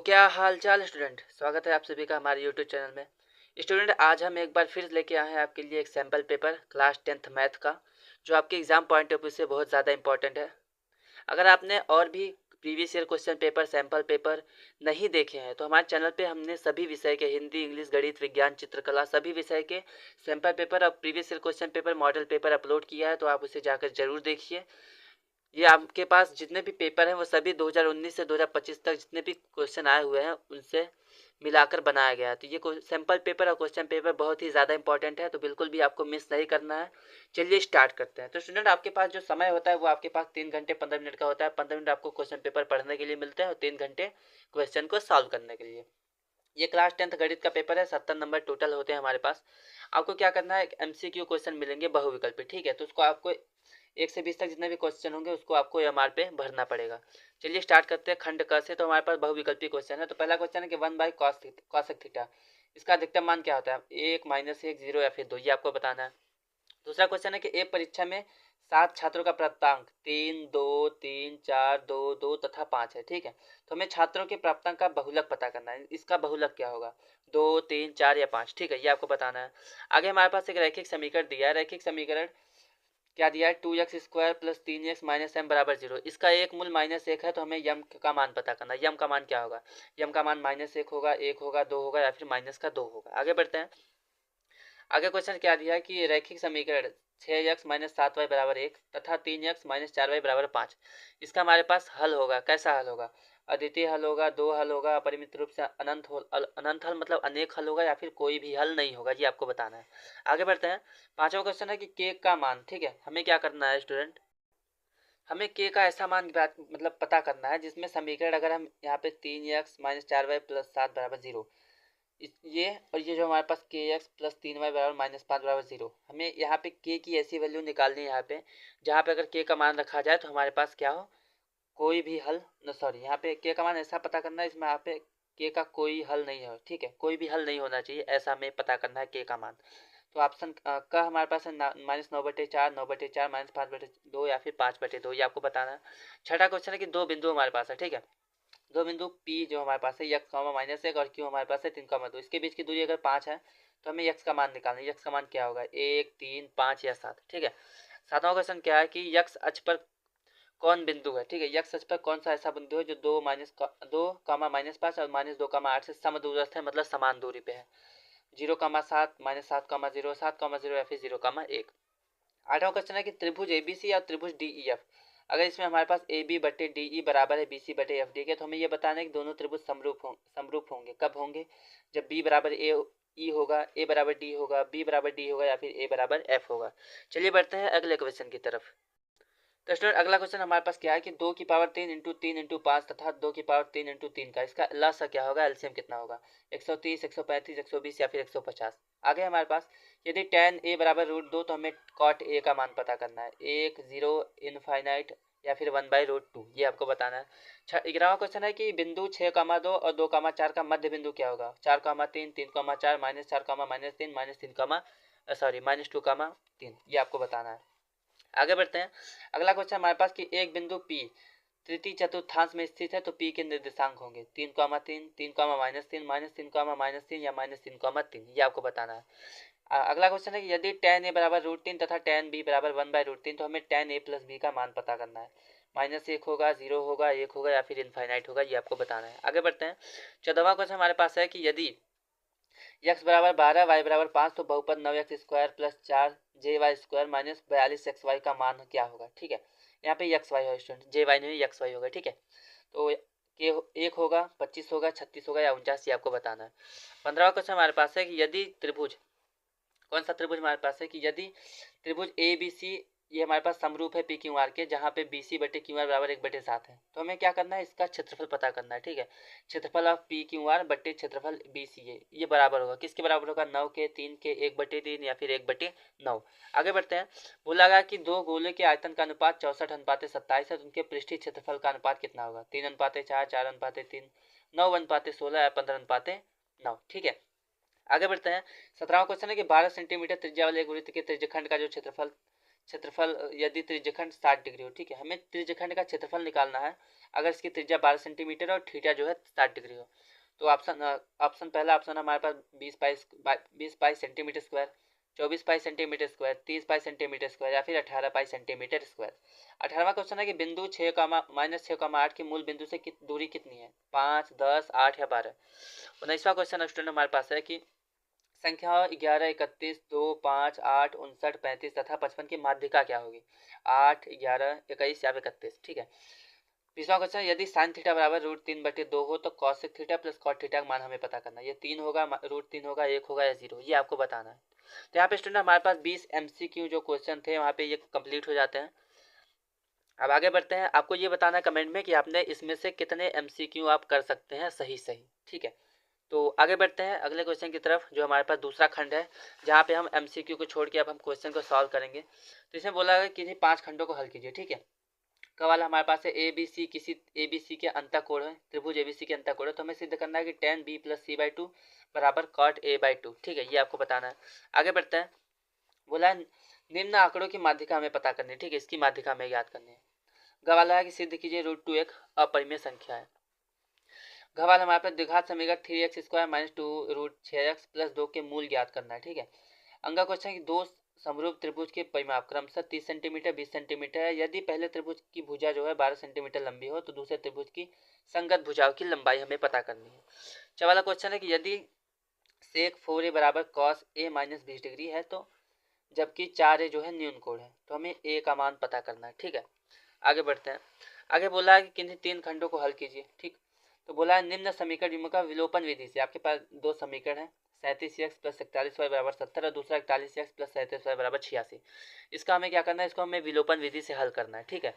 क्या हाल चाल स्टूडेंट, स्वागत है आप सभी का हमारे यूट्यूब चैनल में। स्टूडेंट, आज हम एक बार फिर लेके आए हैं आपके लिए एक sample paper class 10th math का, जो आपके एग्जाम पॉइंट ऑफ व्यू से बहुत ज़्यादा इंपॉर्टेंट है। अगर आपने और भी previous year question paper sample paper नहीं देखे हैं तो हमारे चैनल पे हमने सभी विषय के हिंदी, इंग्लिश, गणित, विज्ञान, चित्रकला सभी विषय के सैम्पल पेपर और previous year question paper model paper upload किया है, तो आप उसे जाकर जरूर देखिए। ये आपके पास जितने भी पेपर हैं वो सभी 2019 से 2025 तक जितने भी क्वेश्चन आए हुए हैं उनसे मिलाकर बनाया गया है। तो ये सैम्पल पेपर और क्वेश्चन पेपर बहुत ही ज़्यादा इंपॉर्टेंट है, तो बिल्कुल भी आपको मिस नहीं करना है। चलिए स्टार्ट करते हैं। तो स्टूडेंट, आपके पास जो समय होता है वो आपके पास 3 घंटे 15 मिनट का होता है। 15 मिनट आपको क्वेश्चन पेपर पढ़ने के लिए मिलते हैं और 3 घंटे क्वेश्चन को सॉल्व करने के लिए। ये क्लास 10th गणित का पेपर है, 70 नंबर टोटल होते हैं हमारे पास। आपको क्या करना है, MCQ क्वेश्चन मिलेंगे बहुविकल्पी, ठीक है। तो उसको आपको 1 से 20 तक जितने भी क्वेश्चन होंगे उसको आपको एमआर पे भरना पड़ेगा। चलिए स्टार्ट करते हैं खंड क से। तो हमारे पास बहुविकल्पी क्वेश्चन है। तो पहला क्वेश्चन है कि 1/cos थीटा, इसका अधिकतम मान क्या होता है? 1, -1, 0 या फिर 2, ये आपको बताना है। दूसरा क्वेश्चन है कि एक परीक्षा में 7 छात्रों का प्राप्तांक 3, 2, 3, 4, 2, 2 तथा 5 है, ठीक है। तो हमें छात्रों के प्राप्तांक का बहुलक पता करना है। इसका बहुलक क्या होगा? 2, 3, 4 या 5, ठीक है, ये आपको बताना है। आगे हमारे पास एक रैखिक समीकरण दिया है। रैखिक समीकरण क्या दिया है? 2x² + 3x - m = 0। इसका एक मूल -1 है, तो हमें यम का मान पता करना है। यम का मान क्या होगा? यम का मान -1 होगा, 1 होगा, 2 होगा या फिर -2 होगा। आगे बढ़ते हैं। आगे क्वेश्चन क्या दिया है कि रैखिक समीकरण 6x - 7y = 1 तथा 3x - 4y = 5, इसका हमारे पास हल होगा। कैसा हल होगा? अद्वितीय हल होगा, दो हल होगा, अपरिमित रूप से अनंत हल मतलब अनेक हल होगा या फिर कोई भी हल नहीं होगा, ये आपको बताना है। आगे बढ़ते हैं। पांचवा क्वेश्चन है कि के का मान, ठीक है। हमें क्या करना है स्टूडेंट, हमें के का ऐसा मान मतलब पता करना है जिसमें समीकरण अगर हम यहाँ पे 3x - 4y + 7 = 0, ये और ये जो हमारे पास kx + 3y = -5 = 0, हमें यहाँ पे k की ऐसी वैल्यू निकालनी है यहाँ पे जहाँ पे अगर k का मान रखा जाए तो हमारे पास क्या हो, कोई भी हल न, सॉरी, यहाँ पे k का मान ऐसा पता करना है इसमें यहाँ पे k का कोई हल नहीं हो, ठीक है, कोई भी हल नहीं होना चाहिए, ऐसा हमें पता करना है k का मान। तो ऑप्शन का हमारे पास है -9/4, 9/4, -5/2 या फिर 5/2, ये आपको बताना है। छठा क्वेश्चन है कि दो बिंदु हमारे पास है, ठीक है। दो बिंदु P जो हमारे पास है x, -1 और Q हमारे पास है 3, 2, इसके बीच की दूरी अगर 5 है तो हमें x का मान निकालना है। x का मान क्या होगा? 1, 3, 5 या 7, ठीक है। सातवां क्वेश्चन क्या है कि x अक्ष पर कौन बिंदु है, ठीक है। x अक्ष पर कौन सा ऐसा बिंदु है जो 2, -5 और -2, 8 से समदूरस्थ है, मतलब समान दूरी पे है? 0, 7, -7, 0, 7, 0 या फिर 0, 1। आठवां क्वेश्चन है कि त्रिभुज ABC और त्रिभुज DEF, अगर इसमें हमारे पास AB/DE बराबर है BC/FD के, तो हमें ये बताना है कि दोनों त्रिभुज समरूप होंगे। कब होंगे? जब B = AE होगा, A = D होगा, B = D होगा या फिर A = F होगा। चलिए बढ़ते हैं अगले क्वेश्चन की तरफ। तो स्टूडेंट, अगला क्वेश्चन हमारे पास क्या है कि 2^3 × 3 × 5 तथा 2^3 × 3 का इसका लसा क्या होगा, एलसीएम कितना होगा? 130, 135, 120 या फिर 150। आगे हमारे पास यदि tan a = √2 तो हमें cot a का मान पता करना है। 1, 0, इनफाइनाइट या फिर 1/√2, ये आपको बताना है। 11वां क्वेश्चन है कि बिंदु 6,2 और 2,4 का मध्य बिंदु क्या होगा? 4,3, 3,4, -4, -3, -2,3, ये आपको बताना है। आगे बढ़ते हैं। अगला क्वेश्चन हमारे पास कि एक बिंदु P तृतीय चतुर्थांश में स्थित है तो P के निर्देशांक होंगे 3,3, 3, -3, -3, या -3,3, ये आपको बताना है। अगला क्वेश्चन है कि यदि tan a = √3 तथा tan b = 1/√3 तो हमें tan a + b का मान पता करना है। -1 होगा, 0 होगा, 1 होगा या फिर इनफाइनाइट होगा, ये आपको बताना है। आगे बढ़ते हैं। 14वां क्वेश्चन हमारे पास है कि यदि x = 12, y = 5 तो बहुपद 9x² + 4jy² - 42xy का मान क्या होगा, ठीक है। यहाँ पे xy है स्टूडेंट, jy नहीं xy होगा, ठीक है। तो के 1 होगा, 25 होगा, 36 होगा या 49, ये आपको बताना है। 15वां क्वेश्चन हमारे पास है कि यदि त्रिभुज, कौन सा त्रिभुज हमारे पास है कि यदि त्रिभुज ABC ये हमारे पास समरूप है PQR के, जहाँ पे BC/QR = 1/7 है, तो हमें क्या करना है, इसका क्षेत्रफल पता करना है, ठीक है। क्षेत्रफल ऑफ PQR बटे क्षेत्रफल BCA ये बराबर होगा, किसके बराबर होगा? 9 के, 3 के, 1/3 या फिर 1/9। आगे बढ़ते हैं। बोला गया कि दो गोले के आयतन का अनुपात 64:27 है, तो उनके पृष्ठीय क्षेत्रफल का अनुपात कितना होगा? 3:4, 4:3, 9:16 या 15:9, ठीक है। आगे बढ़ते हैं। 17वां क्वेश्चन है कि 12 सेंटीमीटर त्रिज्या वाले एक वृत्त के त्रिज्यखंड का जो क्षेत्रफल क्षेत्रफल यदि त्रिज्यखंड 60 डिग्री हो, ठीक है, हमें त्रिज्यखंड का क्षेत्रफल निकालना है अगर इसकी त्रिज्या 12 सेंटीमीटर और थीटा जो है 60 डिग्री हो। तो ऑप्शन पहला ऑप्शन हमारे पास 20 पाई सेंटीमीटर स्क्वायर, 24 पाई सेंटीमीटर स्क्वायर, 30 पाई सेंटीमीटर स्क्वायर या फिर 18 पाई सेंटीमीटर स्क्वायर। 18वां क्वेश्चन है कि बिंदु 6,-6,8 की मूल बिंदु से दूरी कितनी है, 5, 10, 8 या 12। 19वां क्वेश्चन स्टूडेंट हमारे पास है कि संख्या 11, 31, 2, 5, 8, 59, 35 तथा 55 की माध्यिका क्या होगी, 8, 11, 21 या 31, ठीक है। 20वां क्वेश्चन, यदि साइन थीटा बराबर √3/2 हो तो cosec theta plus cot theta का मान हमें पता करना है। ये 3 होगा, √3 होगा, 1 होगा या 0, ये आपको बताना है। तो यहाँ पे स्टूडेंट हमारे पास 20 MCQ जो क्वेश्चन थे वहाँ पे ये कंप्लीट हो जाते हैं। अब आगे बढ़ते हैं, आपको ये बताना है कमेंट में कि आपने इसमें से कितने MCQ आप कर सकते हैं सही सही, ठीक है। तो आगे बढ़ते हैं अगले क्वेश्चन की तरफ, जो हमारे पास दूसरा खंड है जहाँ पे हम MCQ को छोड़ के अब हम क्वेश्चन को सॉल्व करेंगे। तो इसमें बोला है कि 5 खंडों को हल कीजिए, ठीक है। सवाल हमारे पास है ABC, किसी ABC के अंतःकोण है, त्रिभुज ABC के अंतःकोण है, तो हमें सिद्ध करना है कि tan B + C/2 बराबर cot A/2, ठीक है, ये आपको बताना है। आगे बढ़ते हैं, बोला है निम्न आंकड़ों की माध्यिका हमें पता करनी है, ठीक है, इसकी माध्यिका हमें याद करनी है। गवाला है कि सिद्ध कीजिए √2 एक अपरिमेय संख्या है। घवाल हमारे पास द्विघात समीकरण 3x² - 2√6x + 2 के मूल ज्ञात करना है, ठीक है। अंगा क्वेश्चन की दो समरूप त्रिभुज के परिमाप क्रमशः 30 सेंटीमीटर 20 सेंटीमीटर है। यदि पहले त्रिभुज की भुजा जो है 12 सेंटीमीटर लंबी हो तो दूसरे त्रिभुज की संगत भुजाओं की लंबाई हमें पता करनी है। चौवाला क्वेश्चन है कि यदि सेक 4a बराबर कॉस a - 20 डिग्री है तो जबकि 4a जो है न्यून कोण है, तो हमें a का मान पता करना है, ठीक है। आगे बढ़ते हैं, आगे बोला है कि किन्हीं 3 खंडों को हल कीजिए, ठीक। तो बोला है निम्न समीकरण का विलोपन विधि से, आपके पास 2 समीकरण है, 37x + 41y बराबर 70 और दूसरा 41x + 37y बराबर 86। इसका हमें क्या करना है, इसको हमें विलोपन विधि से हल करना है, ठीक है।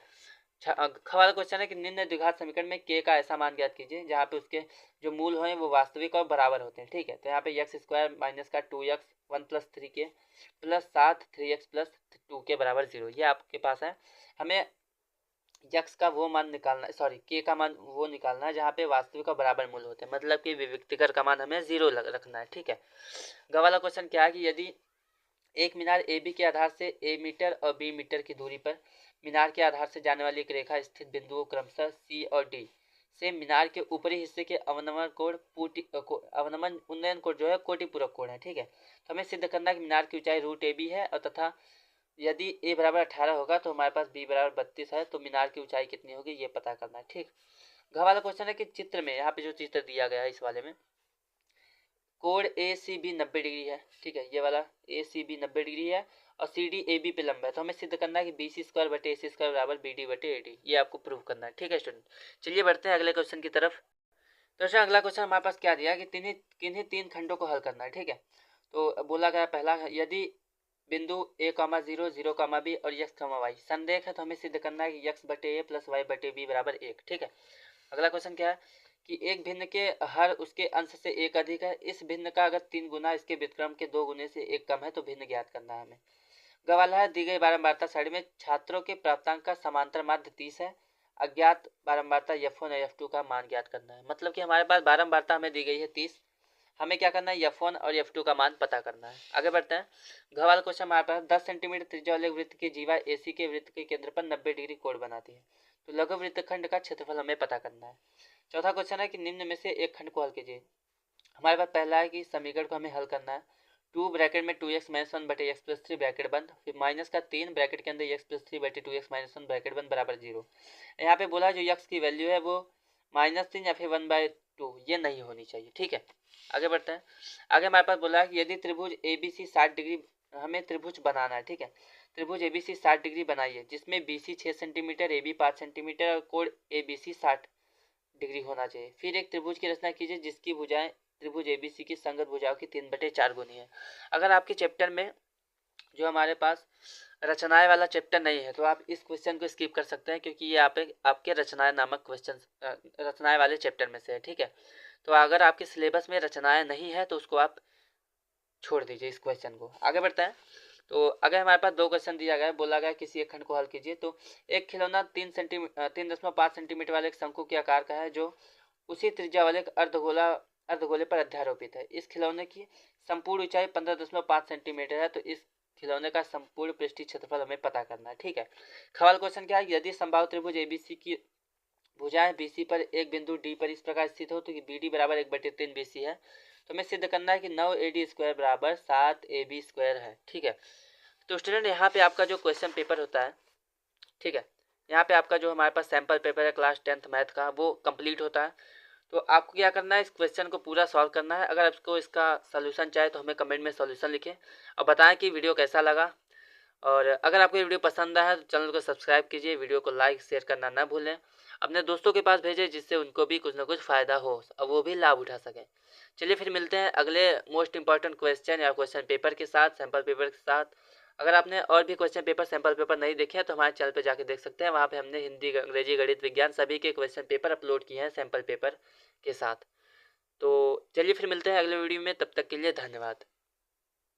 वाला क्वेश्चन है कि निम्न द्विघात समीकरण में k का ऐसा मान ज्ञात कीजिए जहाँ पे उसके जो मूल हैं वो वास्तविक और बराबर होते हैं, ठीक है। तो यहाँ पे x² - का 2x 1 + 3k + 7 3x + 2k बराबर 0, ये आपके पास है। हमें यक्स का वो मान निकालना है, सॉरी के का मान वो निकालना है जहाँ पे वास्तविक और बराबर मूल्य होते हैं, मतलब कि विविक्तिकर का मान हमें 0 रखना है, ठीक है। वाला क्वेश्चन क्या है कि यदि एक मीनार AB के आधार से A मीटर और B मीटर की दूरी पर मीनार के आधार से जाने वाली एक रेखा स्थित बिंदुओं क्रमशः C और D से मीनार के ऊपरी हिस्से के अवनमन उन्नयन कोण जो है कोटिपूरक कोण है, ठीक है। तो हमें सिद्ध करना है कि मीनार की ऊंचाई √AB है और तथा यदि a बराबर 18 होगा तो हमारे पास b बराबर 32 है, तो मीनार की ऊंचाई कितनी होगी ये पता करना है, ठीक। घ वाला क्वेश्चन है कि चित्र में, यहाँ पे जो चित्र दिया गया है इस वाले में कोण ACB 90 डिग्री है, ठीक है, ये वाला ACB 90 डिग्री है और CD AB पे लंबा है, तो हमें सिद्ध करना है कि BC² / AC² बराबर BD/AD, ये आपको प्रूव करना है, ठीक है स्टूडेंट। चलिए बढ़ते हैं अगले क्वेश्चन की तरफ। तो अगला क्वेश्चन हमारे पास क्या दिया कि किन्हीं 3 खंडों को हल करना है, ठीक है। तो बोला गया पहला, यदि बिंदु a, 0, 0, b और x, y संरेख है तो हमें सिद्ध करना है कि x/a + y/b बराबर 1, ठीक है। अगला क्वेश्चन क्या है कि एक भिन्न के हर उसके अंश से 1 अधिक है, इस भिन्न का अगर 3 गुना इसके व्युत्क्रम के 2 गुने से 1 कम है तो भिन्न ज्ञात करना है हमें। गवाला है दी गई बारंबारता सारणी में छात्रों के प्राप्तांक का समांतर माध्य 30 है, अज्ञात बारंबारता F1 और F2 का मान ज्ञात करना है। मतलब कि हमारे पास बारंबारता हमें दी गई है 30, हमें क्या करना है F1 और F2 का मान पता करना है। आगे बढ़ते हैं, घ वाला क्वेश्चन हमारे पास 10 सेंटीमीटर त्रिज्या वाले वृत्त की जीवा AC के वृत्त के केंद्र पर 90 डिग्री कोण बनाती है, तो लघु वृत्तखंड का क्षेत्रफल हमें पता करना है। चौथा क्वेश्चन है कि निम्न में से एक खंड को हल कीजिए। हमारे पास पहला है कि समीकरण को हमें हल करना है, 2 ब्रैकेट में 2x - 1/x + 3 ब्रैकेट बंद, फिर माइनस का 3 ब्रैकेट के अंदर x + 3/2x - 1 ब्रैकेट बंद बराबर 0। यहाँ पे बोला जो x की वैल्यू है वो -3 या फिर 1/2 ये नहीं होनी चाहिए, ठीक है। आगे बढ़ते हैं, आगे हमारे पास बोला है कि यदि त्रिभुज ABC 60 डिग्री, हमें त्रिभुज बनाना है, ठीक है। त्रिभुज ABC 60 डिग्री बनाइए जिसमें BC 6 सेंटीमीटर, AB 5 सेंटीमीटर और कोण ABC 60 डिग्री होना चाहिए। फिर एक त्रिभुज की रचना कीजिए जिसकी भुजाएं त्रिभुज ABC की संगत भुजाओं की 3/4 गुनी है। अगर आपके चैप्टर में जो हमारे पास रचनाएं वाला चैप्टर नहीं है तो आप इस क्वेश्चन को स्किप कर सकते हैं, क्योंकि ये आपके रचनाएं नामक क्वेश्चन रचनाएं वाले चैप्टर में से है, ठीक है। तो अगर आपके सिलेबस में रचनाएं नहीं है तो उसको आप छोड़ दीजिए इस क्वेश्चन को। आगे बढ़ते हैं, तो अगर हमारे पास 2 क्वेश्चन दिया गया है, बोला गया किसी एक खंड को हल कीजिए, तो एक खिलौना 3.5 सेंटीमीटर वाले एक शंकु के आकार का है जो उसी त्रिज्या वाले एक अर्धगोले पर अध्यारोपित है। इस खिलौने की संपूर्ण ऊंचाई 15.5 सेंटीमीटर है, तो इस खिलौने का संपूर्ण पृष्ठीय क्षेत्रफल हमें पता करना है। ठीक है, सवाल क्वेश्चन क्या है, यदि समबाहु त्रिभुज एबीसी की भुजाएं बीसी पर एक बिंदु डी पर इस प्रकार स्थित हो तो बी डी बराबर 1/3 BC है, तो हमें सिद्ध करना है कि 9AD² बराबर 7AB² है। ठीक है, तो स्टूडेंट यहाँ पे आपका जो क्वेश्चन पेपर होता है, ठीक है, यहाँ पे आपका जो हमारे पास सैम्पल पेपर है क्लास 10th मैथ का वो कंप्लीट होता है। तो आपको क्या करना है, इस क्वेश्चन को पूरा सॉल्व करना है। अगर आपको इसका सोल्यूशन चाहे तो हमें कमेंट में सोल्यूशन लिखें और बताएं कि वीडियो कैसा लगा। और अगर आपको ये वीडियो पसंद आया तो चैनल को सब्सक्राइब कीजिए, वीडियो को लाइक शेयर करना ना भूलें, अपने दोस्तों के पास भेजें जिससे उनको भी कुछ ना कुछ फ़ायदा हो और वो भी लाभ उठा सकें। चलिए फिर मिलते हैं अगले मोस्ट इंपॉर्टेंट क्वेश्चन या क्वेश्चन पेपर के साथ, सैम्पल पेपर के साथ। अगर आपने और भी क्वेश्चन पेपर सैम्पल पेपर नहीं देखे हैं तो हमारे चैनल पर जाकर देख सकते हैं, वहाँ पे हमने हिंदी अंग्रेजी गणित विज्ञान सभी के क्वेश्चन पेपर अपलोड किए हैं सैम्पल पेपर के साथ। तो चलिए फिर मिलते हैं अगले वीडियो में, तब तक के लिए धन्यवाद।